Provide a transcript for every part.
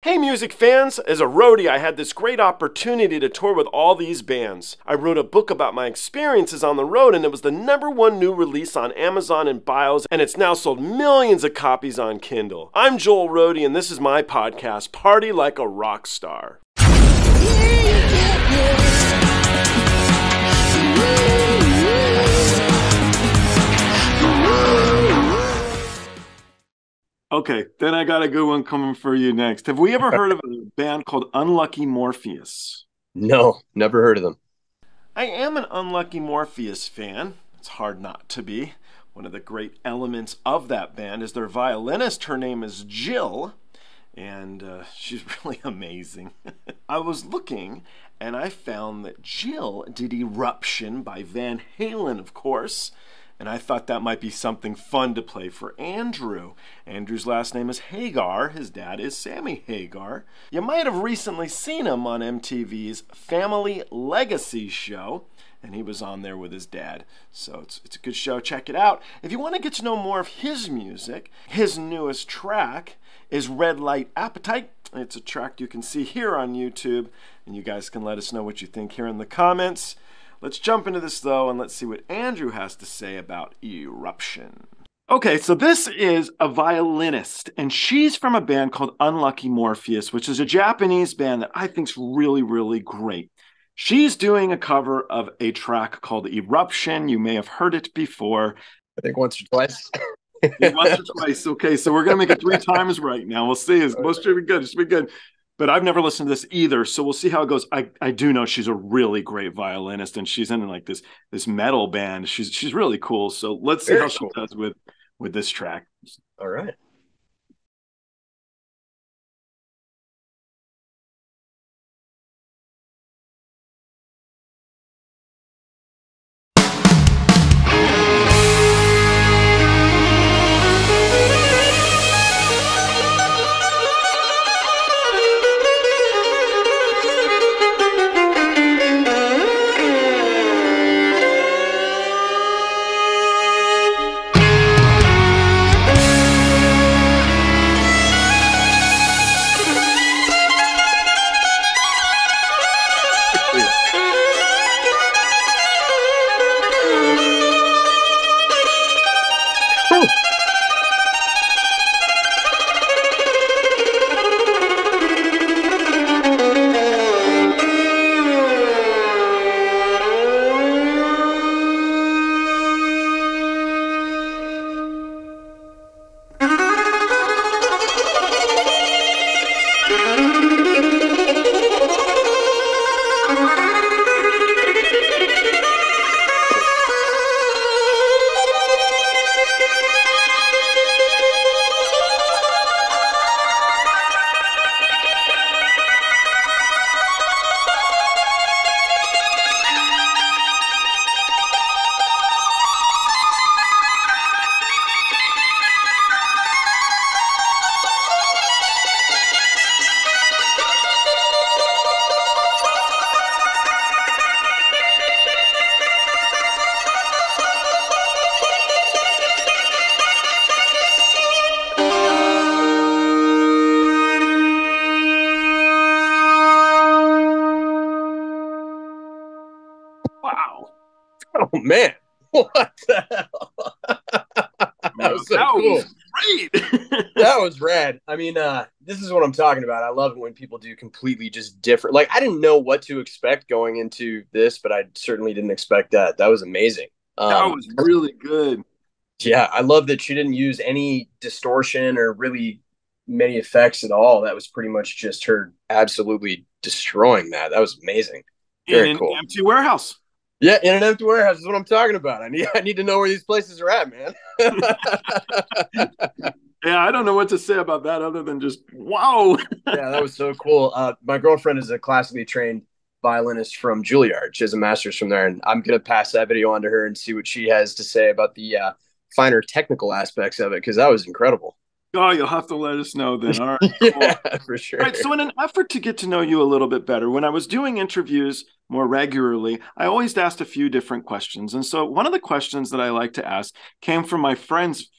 Hey music fans, as a roadie I had this great opportunity to tour with all these bands. I wrote a book about my experiences on the road and it was the #1 new release on Amazon and Bios and it's now sold millions of copies on Kindle. I'm Joel Roadie and this is my podcast, Party Like a Rock Star. Okay, then I got a good one coming for you next. Have we ever heard of a band called Unlucky Morpheus? No, never heard of them. I am an Unlucky Morpheus fan. It's hard not to be. One of the great elements of that band is their violinist. Her name is Jill, and she's really amazing. I was looking, and I found that Jill did Eruption by Van Halen, of course. And I thought that might be something fun to play for Andrew. Andrew's last name is Hagar. His dad is Sammy Hagar. You might have recently seen him on MTV's Family Legacy show, and he was on there with his dad. So it's a good show. Check it out. If you want to get to know more of his music, his newest track is Red Light Appetite. It's a track you can see here on YouTube, and you guys can let us know what you think here in the comments. Let's jump into this, though, and let's see what Andrew has to say about Eruption. Okay, so this is a violinist, and she's from a band called Unlucky Morpheus, which is a Japanese band that I think is really, really great. She's doing a cover of a track called Eruption. You may have heard it before. I think once or twice. Once or twice. Okay, so we're going to make it 3 times right now. We'll see. It's most should be good. It should be good. But I've never listened to this either, so we'll see how it goes. I do know she's a really great violinist, and she's in like this metal band. She's really cool. So let's see how she does with this track. All right. Wow. Oh, man. What the hell? That was so cool. Great. That was rad. I mean, this is what I'm talking about. I love it when people do completely just different. Like, I didn't know what to expect going into this, but I certainly didn't expect that. That was amazing. That was really good. Yeah, I love that she didn't use any distortion or really many effects at all. That was pretty much just her absolutely destroying that. That was amazing. Very cool. In an empty warehouse. Yeah, in an empty warehouse is what I'm talking about. I need to know where these places are at, man. Yeah, I don't know what to say about that other than just wow. Yeah, that was so cool. My girlfriend is a classically trained violinist from Juilliard. She has a master's from there, and I'm going to pass that video on to her and see what she has to say about the finer technical aspects of it, because that was incredible. Oh, you'll have to let us know then. All right, cool. Yeah, for sure. All right, so in an effort to get to know you a little bit better, when I was doing interviews more regularly, I always asked a few different questions. And so one of the questions that I like to ask came from my friend's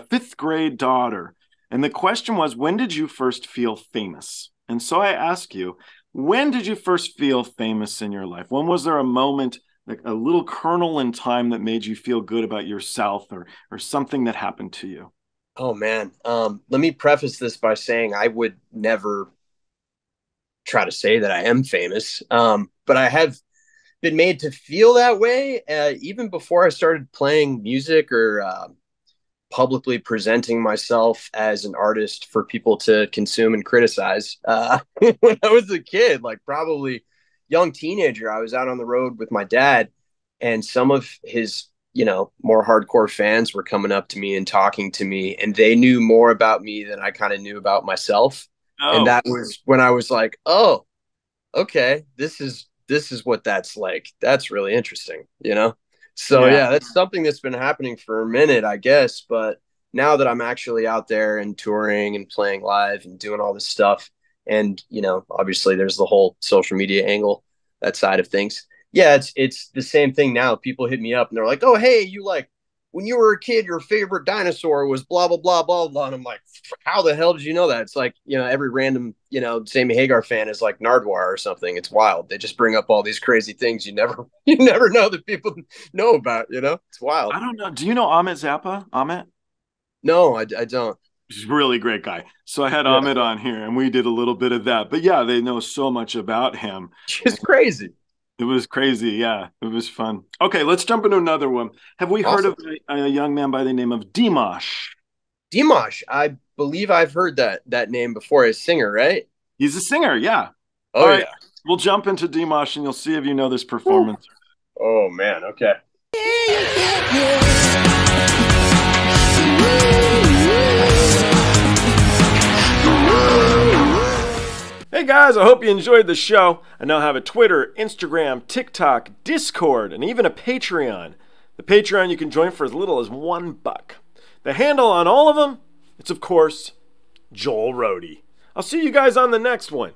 fifth grade daughter. And the question was, when did you first feel famous? And so I ask you, when did you first feel famous in your life? When was there a moment, like a little kernel in time, that made you feel good about yourself, or something that happened to you? Oh man. Let me preface this by saying I would never try to say that I am famous. But I have been made to feel that way even before I started playing music or publicly presenting myself as an artist for people to consume and criticize. When I was a kid, like probably young teenager, I was out on the road with my dad, and some of his, more hardcore fans were coming up to me and talking to me, and they knew more about me than I kind of knew about myself. And Oh, that was when I was like, oh, okay, this is what that's like. That's really interesting. So yeah. yeah, that's something that's been happening for a minute, I guess. But now that I'm actually out there and touring and playing live and doing all this stuff, and obviously there's the whole social media angle, that side of things. Yeah, it's the same thing now. People hit me up and they're like, "Oh, hey, you like when you were a kid, your favorite dinosaur was blah blah blah blah blah." And I'm like, "How the hell did you know that?" It's like every random Sammy Hagar fan is like Nardwar or something. It's wild. They just bring up all these crazy things you never you never know that people know about. It's wild. I don't know. Do you know Amit Zappa? Amit? No, I don't. He's a really great guy. So I had Yeah, Amit on here, and we did a little bit of that. But yeah, they know so much about him. just crazy. It was crazy. Yeah, it was fun. Okay, let's jump into another one. Have we heard Awesome. of a young man by the name of Dimash? Dimash, I believe I've heard that name before. A singer, right? He's a singer. Yeah. All Oh right, yeah. we'll jump into Dimash, and you'll see if you know this Woo. performance. Oh man. Okay. Hey guys, I hope you enjoyed the show. I now have a Twitter, Instagram, TikTok, Discord, and even a Patreon. The Patreon you can join for as little as $1. The handle on all of them, it's of course Joel Roadie. I'll see you guys on the next one.